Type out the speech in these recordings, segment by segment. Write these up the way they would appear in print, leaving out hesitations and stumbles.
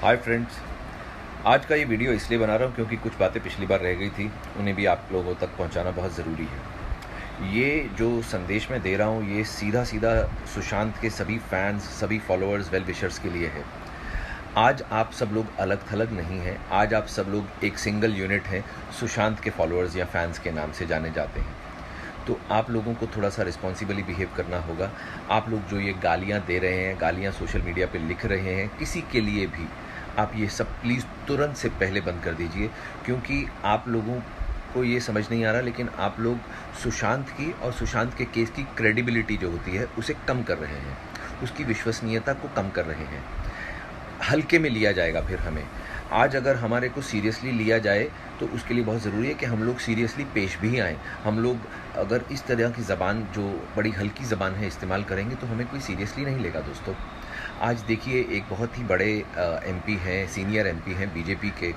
Hi friends, आज का ये वीडियो इसलिए बना रहा हूँ क्योंकि कुछ बातें पिछली बार रह गई थी, उन्हें भी आप लोगों तक पहुँचाना बहुत ज़रूरी है। ये जो संदेश मैं दे रहा हूँ ये सीधा सीधा सुशांत के सभी फैंस, सभी फॉलोअर्स, वेल विशर्स के लिए है। आज आप सब लोग अलग थलग नहीं हैं, आज आप सब लोग एक सिंगल यूनिट हैं, सुशांत के फॉलोअर्स या फैंस के नाम से जाने जाते हैं। तो आप लोगों को थोड़ा सा रिस्पॉन्सिबली बिहेव करना होगा। आप लोग जो ये गालियाँ दे रहे हैं, गालियाँ सोशल मीडिया पे लिख रहे हैं, किसी के लिए भी आप ये सब प्लीज़ तुरंत से पहले बंद कर दीजिए, क्योंकि आप लोगों को ये समझ नहीं आ रहा, लेकिन आप लोग सुशांत की और सुशांत के केस की क्रेडिबिलिटी जो होती है उसे कम कर रहे हैं, उसकी विश्वसनीयता को कम कर रहे हैं। हल्के में लिया जाएगा फिर हमें। आज अगर हमारे को सीरियसली लिया जाए तो उसके लिए बहुत ज़रूरी है कि हम लोग सीरियसली पेश भी आएँ। हम लोग अगर इस तरह की ज़बान, जो बड़ी हल्की ज़बान है, इस्तेमाल करेंगे तो हमें कोई सीरियसली नहीं लेगा दोस्तों। आज देखिए, एक बहुत ही बड़े एमपी हैं, सीनियर एमपी हैं बीजेपी के,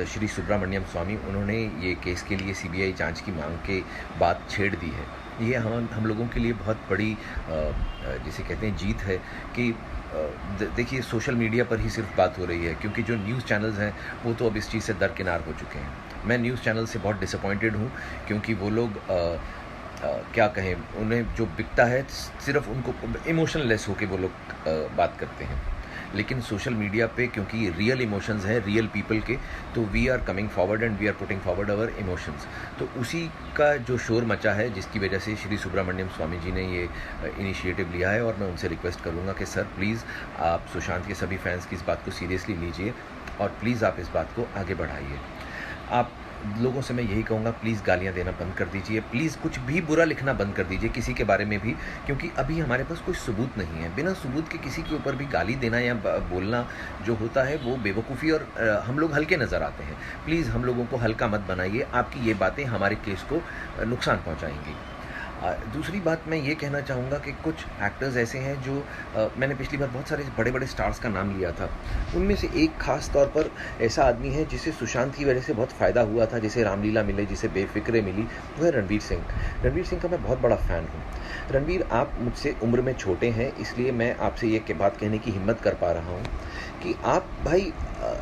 श्री सुब्रमण्यम स्वामी, उन्होंने ये केस के लिए सीबीआई जांच की मांग के बात छेड़ दी है। ये हम लोगों के लिए बहुत बड़ी जिसे कहते हैं जीत है कि देखिए, सोशल मीडिया पर ही सिर्फ बात हो रही है, क्योंकि जो न्यूज़ चैनल्स हैं वो तो अब इस चीज़ से दरकिनार हो चुके हैं। मैं न्यूज़ चैनल से बहुत डिसअपॉइंटेड हूँ, क्योंकि वो लोग क्या कहें, उन्हें जो बिकता है सिर्फ उनको इमोशनलेस होके वो लोग बात करते हैं। लेकिन सोशल मीडिया पे क्योंकि रियल इमोशंस हैं, रियल पीपल के, तो we are coming forward and we are putting forward our emotions. तो उसी का जो शोर मचा है, जिसकी वजह से श्री सुब्रमण्यम स्वामी जी ने ये इनिशिएटिव लिया है, और मैं उनसे रिक्वेस्ट करूँगा कि सर प्लीज़ आप सुशांत के सभी फैंस की इस बात को सीरियसली लीजिए और प्लीज़ आप इस बात को आगे बढ़ाइए। आप लोगों से मैं यही कहूँगा, प्लीज़ गालियाँ देना बंद कर दीजिए, प्लीज़ कुछ भी बुरा लिखना बंद कर दीजिए किसी के बारे में भी, क्योंकि अभी हमारे पास कोई सबूत नहीं है। बिना सबूत के किसी के ऊपर भी गाली देना या बोलना जो होता है वो बेवकूफ़ी, और हम लोग हल्के नज़र आते हैं। प्लीज़ हम लोगों को हल्का मत बनाइए, आपकी ये बातें हमारे केस को नुकसान पहुँचाएँगी। दूसरी बात मैं ये कहना चाहूँगा कि कुछ एक्टर्स ऐसे हैं जो मैंने पिछली बार बहुत सारे बड़े बड़े स्टार्स का नाम लिया था, उनमें से एक ख़ास तौर पर ऐसा आदमी है जिसे सुशांत की वजह से बहुत फ़ायदा हुआ था, जिसे रामलीला मिले, जिसे बेफिक्रे मिली, वो है रणवीर सिंह। रणवीर सिंह का मैं बहुत बड़ा फ़ैन हूँ। रणवीर, आप मुझसे उम्र में छोटे हैं, इसलिए मैं आपसे ये बात कहने की हिम्मत कर पा रहा हूँ कि आप भाई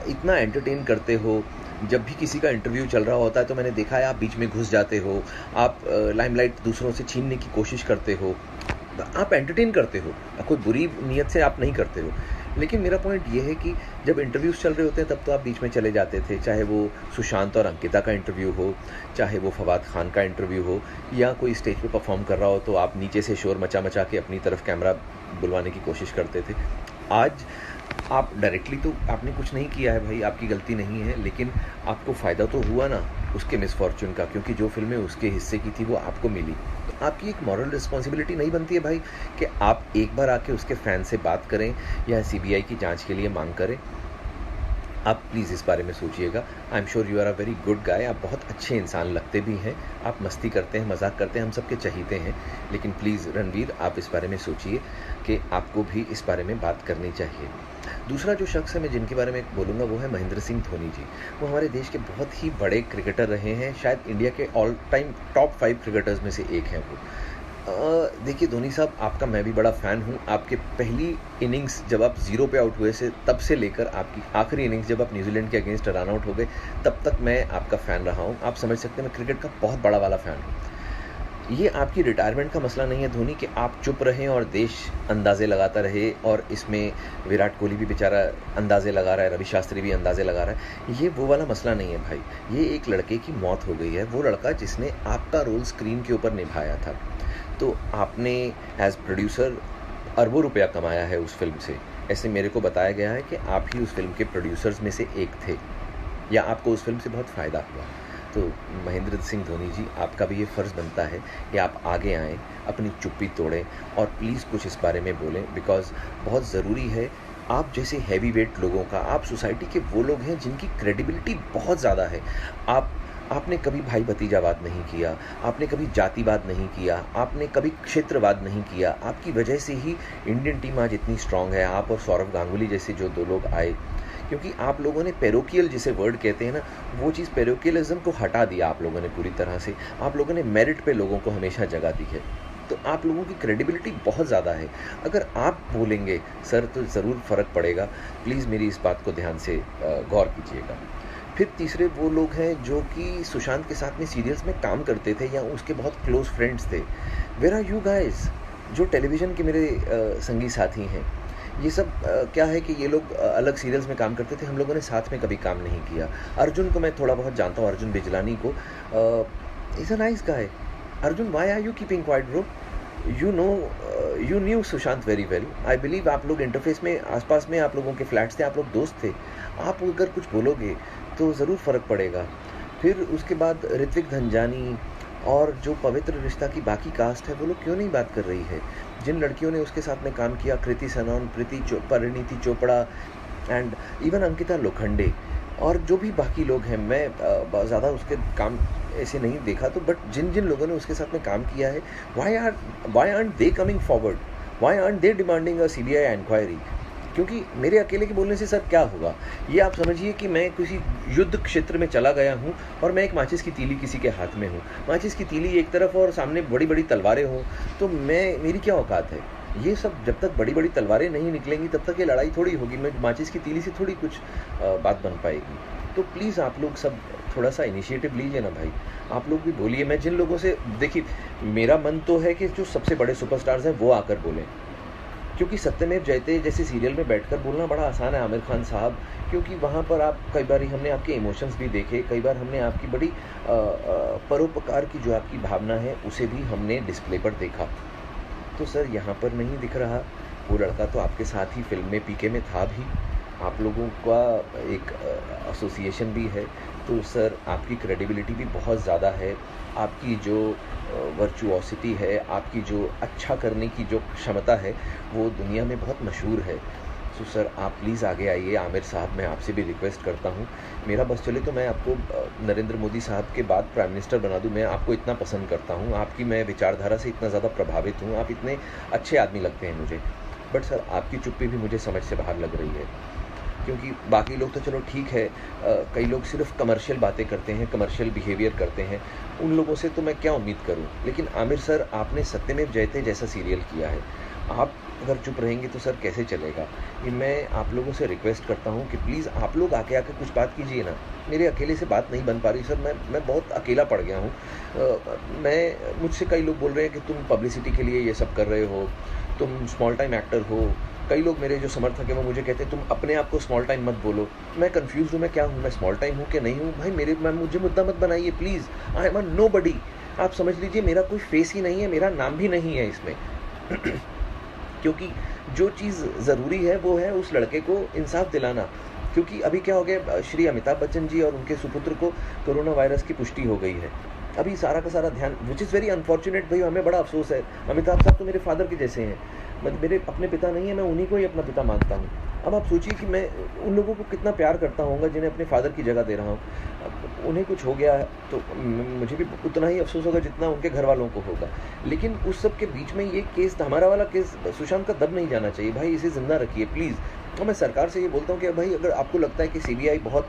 इतना एंटरटेन करते हो। जब भी किसी का इंटरव्यू चल रहा होता है तो मैंने देखा है आप बीच में घुस जाते हो, आप लाइमलाइट दूसरों से छीनने की कोशिश करते हो, आप एंटरटेन करते हो, कोई बुरी नीयत से आप नहीं करते हो। लेकिन मेरा पॉइंट ये है कि जब इंटरव्यूज़ चल रहे होते हैं तब तो आप बीच में चले जाते थे, चाहे वो सुशांत और अंकिता का इंटरव्यू हो, चाहे वो फवाद खान का इंटरव्यू हो, या कोई स्टेज पे परफॉर्म कर रहा हो तो आप नीचे से शोर मचा मचा के अपनी तरफ कैमरा बुलवाने की कोशिश करते थे। आज आप डायरेक्टली तो आपने कुछ नहीं किया है भाई, आपकी गलती नहीं है, लेकिन आपको फ़ायदा तो हुआ ना उसके मिसफॉर्चून का, क्योंकि जो फिल्में उसके हिस्से की थी वो आपको मिली। तो आपकी एक मॉरल रिस्पॉन्सिबिलिटी नहीं बनती है भाई कि आप एक बार आके उसके फ़ैन से बात करें या सीबीआई की जांच के लिए मांग करें? आप प्लीज़ इस बारे में सोचिएगा। I am sure you are a very good guy, आप बहुत अच्छे इंसान लगते भी हैं, आप मस्ती करते हैं, मजाक करते हैं, हम सबके चहीते हैं, लेकिन प्लीज़ रणवीर, आप इस बारे में सोचिए कि आपको भी इस बारे में बात करनी चाहिए। दूसरा जो शख्स है मैं जिनके बारे में बोलूँगा वो है महेंद्र सिंह धोनी जी। वो हमारे देश के बहुत ही बड़े क्रिकेटर रहे हैं, शायद इंडिया के ऑल टाइम टॉप 5 क्रिकेटर्स में से एक हैं वो। देखिए धोनी साहब, आपका मैं भी बड़ा फ़ैन हूँ। आपके पहली इनिंग्स जब आप 0 पे आउट हुए से तब से लेकर आपकी आखिरी इनिंग्स जब आप न्यूजीलैंड के अगेंस्ट रन आउट हो गए, तब तक मैं आपका फ़ैन रहा हूँ। आप समझ सकते हैं मैं क्रिकेट का बहुत बड़ा वाला फ़ैन हूँ। ये आपकी रिटायरमेंट का मसला नहीं है धोनी, कि आप चुप रहें और देश अंदाज़े लगाता रहे, और इसमें विराट कोहली भी बेचारा अंदाज़े लगा रहा है, रवि शास्त्री भी अंदाज़े लगा रहा है। ये वो वाला मसला नहीं है भाई। ये एक लड़के की मौत हो गई है, वो लड़का जिसने आपका रोल स्क्रीन के ऊपर निभाया था। तो आपने एज प्रोड्यूसर अरबों रुपया कमाया है उस फिल्म से। ऐसे मेरे को बताया गया है कि आप ही उस फिल्म के प्रोड्यूसर्स में से एक थे, या आपको उस फिल्म से बहुत फ़ायदा हुआ। तो महेंद्र सिंह धोनी जी, आपका भी ये फ़र्ज़ बनता है कि आप आगे आएँ, अपनी चुप्पी तोड़ें और प्लीज़ कुछ इस बारे में बोलें, बिकॉज़ बहुत ज़रूरी है। आप जैसे हैवी वेट लोगों का, आप सोसाइटी के वो लोग हैं जिनकी क्रेडिबिलिटी बहुत ज़्यादा है। आपने कभी भाई भतीजावाद नहीं किया, आपने कभी जातिवाद नहीं किया, आपने कभी क्षेत्रवाद नहीं किया। आपकी वजह से ही इंडियन टीम आज इतनी स्ट्रांग है। आप और सौरव गांगुली जैसे जो 2 लोग आए, क्योंकि आप लोगों ने पैरोकियल जिसे वर्ड कहते हैं ना, वो चीज़ पैरोकियलिज्म को हटा दिया आप लोगों ने पूरी तरह से। आप लोगों ने मेरिट पे लोगों को हमेशा जगह दी है। तो आप लोगों की क्रेडिबिलिटी बहुत ज़्यादा है। अगर आप बोलेंगे सर तो ज़रूर फ़र्क पड़ेगा। प्लीज़ मेरी इस बात को ध्यान से गौर कीजिएगा। फिर तीसरे वो लोग हैं जो कि सुशांत के साथ में सीरियल्स में काम करते थे या उसके बहुत क्लोज फ्रेंड्स थे। Where are you guys? जो टेलीविज़न के मेरे संगी साथी हैं, ये सब क्या है कि ये लोग अलग सीरियल्स में काम करते थे, हम लोगों ने साथ में कभी काम नहीं किया। अर्जुन को मैं थोड़ा बहुत जानता हूँ, अर्जुन बिजलानी को। Is a nice guy. Arjun, why are you keeping quiet bro? You knew Sushant very well. I believe आप लोग इंटरफेस में आसपास में आप लोगों के फ्लैट्स थे, आप लोग दोस्त थे। आप अगर कुछ बोलोगे तो ज़रूर फ़र्क पड़ेगा। फिर उसके बाद ऋत्विक धनजानी और जो पवित्र रिश्ता की बाकी कास्ट है वो लोग क्यों नहीं बात कर रही है? जिन लड़कियों ने उसके साथ में काम किया, कृति सनोन, परिणीति चोपड़ा एंड इवन अंकिता लोखंडे और जो भी बाकी लोग हैं, मैं ज़्यादा उसके काम ऐसे नहीं देखा, तो बट जिन जिन लोगों ने उसके साथ में काम किया है, why aren't they coming forward? Why aren't they demanding a CBI inquiry? क्योंकि मेरे अकेले के बोलने से सर क्या होगा? ये आप समझिए कि मैं किसी युद्ध क्षेत्र में चला गया हूँ और मैं एक माचिस की तीली किसी के हाथ में हूँ। माचिस की तीली एक तरफ और सामने बड़ी बड़ी तलवारें हों, तो मेरी क्या औकात है? ये सब जब तक बड़ी बड़ी तलवारें नहीं निकलेंगी तब तक ये लड़ाई थोड़ी होगी। मैं माचिस की तीली से थोड़ी कुछ बात बन पाएगी। तो प्लीज़ आप लोग सब थोड़ा सा इनिशिएटिव लीजिए ना भाई। आप लोग भी बोलिए। मैं जिन लोगों से, देखिए मेरा मन तो है कि जो सबसे बड़े सुपरस्टार्स हैं वो आकर बोलें, क्योंकि सत्यमेव जयते जैसे सीरियल में बैठकर बोलना बड़ा आसान है आमिर खान साहब, क्योंकि वहाँ पर आप कई बार हमने आपके इमोशंस भी देखे, कई बार हमने आपकी बड़ी परोपकार की जो आपकी भावना है उसे भी हमने डिस्प्ले पर देखा। तो सर यहाँ पर नहीं दिख रहा। वो लड़का तो आपके साथ ही फिल्म में पीके में था भी, आप लोगों का एक एसोसिएशन भी है, तो सर आपकी क्रेडिबिलिटी भी बहुत ज़्यादा है। आपकी जो वर्चुओसिटी है, आपकी जो अच्छा करने की जो क्षमता है, वो दुनिया में बहुत मशहूर है। तो सर आप प्लीज़ आगे आइए। आमिर साहब, मैं आपसे भी रिक्वेस्ट करता हूँ, मेरा बस चले तो मैं आपको नरेंद्र मोदी साहब के बाद प्राइम मिनिस्टर बना दूँ। मैं आपको इतना पसंद करता हूँ, आपकी मैं विचारधारा से इतना ज़्यादा प्रभावित हूँ, आप इतने अच्छे आदमी लगते हैं मुझे। बट सर आपकी चुप्पी भी मुझे समझ से बाहर लग रही है, क्योंकि बाकी लोग तो चलो ठीक है, कई लोग सिर्फ कमर्शियल बातें करते हैं, कमर्शियल बिहेवियर करते हैं, उन लोगों से तो मैं क्या उम्मीद करूं। लेकिन आमिर सर, आपने सत्यमेव जयते जैसा सीरियल किया है, आप अगर चुप रहेंगे तो सर कैसे चलेगा? ये मैं आप लोगों से रिक्वेस्ट करता हूं कि प्लीज़ आप लोग आके कुछ बात कीजिए ना। मेरे अकेले से बात नहीं बन पा रही सर, मैं बहुत अकेला पड़ गया हूँ। मुझसे कई लोग बोल रहे हैं कि तुम पब्लिसिटी के लिए ये सब कर रहे हो, तुम स्मॉल टाइम एक्टर हो। कई लोग मेरे जो समर्थक हैं वो मुझे कहते हैं तुम अपने आप को स्मॉल टाइम मत बोलो। मैं कंफ्यूज हूँ, मैं क्या हूँ, मैं स्मॉल टाइम हूँ कि नहीं हूँ? भाई मुझे मुद्दा मत बनाइए please. I am a nobody. आप समझ लीजिए मेरा कोई फेस ही नहीं है, मेरा नाम भी नहीं है इसमें। क्योंकि जो चीज़ ज़रूरी है वो है उस लड़के को इंसाफ दिलाना। क्योंकि अभी क्या हो गया, श्री अमिताभ बच्चन जी और उनके सुपुत्र को कोरोना वायरस की पुष्टि हो गई है। अभी सारा का सारा ध्यान, विच इज़ वेरी अनफॉर्चुनेट। भाई हमें बड़ा अफसोस है। अमिताभ साहब तो मेरे फादर के जैसे हैं, मेरे अपने पिता नहीं है, मैं उन्हीं को ही अपना पिता मानता हूँ। अब आप सोचिए कि मैं उन लोगों को कितना प्यार करता होऊंगा जिन्हें अपने फादर की जगह दे रहा हूँ। उन्हें कुछ हो गया है तो मुझे भी उतना ही अफसोस होगा जितना उनके घर वालों को होगा। लेकिन उस सब के बीच में ये केस, हमारा वाला केस, सुशांत का दब नहीं जाना चाहिए भाई, इसे ज़िंदा रखिए प्लीज़। तो मैं सरकार से ये बोलता हूँ कि भाई अगर आपको लगता है कि CBI बहुत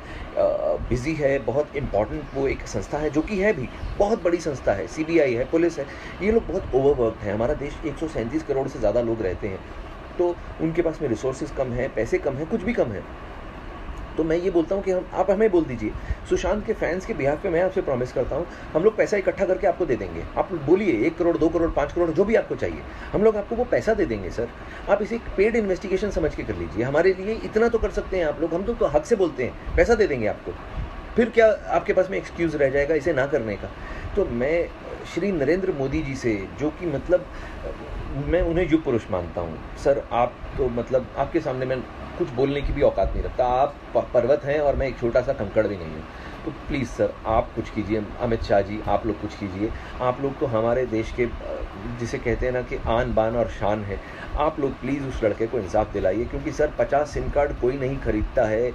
बिजी है, बहुत इंपॉर्टेंट वो एक संस्था है, जो कि है भी बहुत बड़ी संस्था है, CBI है, पुलिस है, ये लोग बहुत ओवरवर्कड हैं। हमारा देश 137 करोड़ से ज़्यादा लोग रहते हैं, तो उनके पास में रिसोर्सेज कम है, पैसे कम है, कुछ भी कम है। तो मैं ये बोलता हूँ कि आप हमें बोल दीजिए। सुशांत के फैंस के बिहाफ पे मैं आपसे प्रॉमिस करता हूँ, हम लोग पैसा इकट्ठा करके आपको दे देंगे। आप बोलिए 1 करोड़, 2 करोड़, 5 करोड़, जो भी आपको चाहिए, हम लोग आपको वो पैसा दे देंगे सर। आप इसे एक पेड इन्वेस्टिगेशन समझ के कर लीजिए। हमारे लिए इतना तो कर सकते हैं आप लोग, हम तो हक से बोलते हैं, पैसा दे देंगे आपको। फिर क्या आपके पास में एक्सक्यूज़ रह जाएगा इसे ना करने का? तो मैं श्री नरेंद्र मोदी जी से, जो कि मतलब मैं उन्हें युग पुरुष मानता हूँ सर, आप तो मतलब आपके सामने मैं कुछ बोलने की भी औकात नहीं रखता। आप पर्वत हैं और मैं एक छोटा सा कंकड़ भी नहीं हूँ। तो प्लीज़ सर आप कुछ कीजिए। अमित शाह जी आप लोग कुछ कीजिए। आप लोग तो हमारे देश के जिसे कहते हैं ना कि आन बान और शान है। आप लोग प्लीज़ उस लड़के को इंसाफ दिलाइए, क्योंकि सर 50 सिम कार्ड कोई नहीं खरीदता है।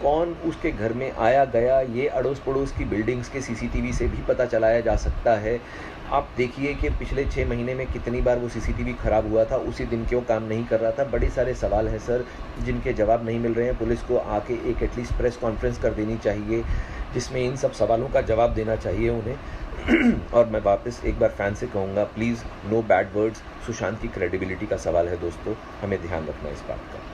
कौन उसके घर में आया गया ये अड़ोस पड़ोस की बिल्डिंग्स के CCTV से भी पता चलाया जा सकता है। आप देखिए कि पिछले 6 महीने में कितनी बार वो CCTV ख़राब हुआ था, उसी दिन क्यों काम नहीं कर रहा था। बड़े सारे सवाल हैं सर जिनके जवाब नहीं मिल रहे हैं। पुलिस को आके एक एटलीस्ट प्रेस कॉन्फ्रेंस कर देनी चाहिए जिसमें इन सब सवालों का जवाब देना चाहिए उन्हें। और मैं वापस एक बार फैन से कहूँगा, please no bad words. Sushant की क्रेडिबिलिटी का सवाल है दोस्तों, हमें ध्यान रखना इस बात का।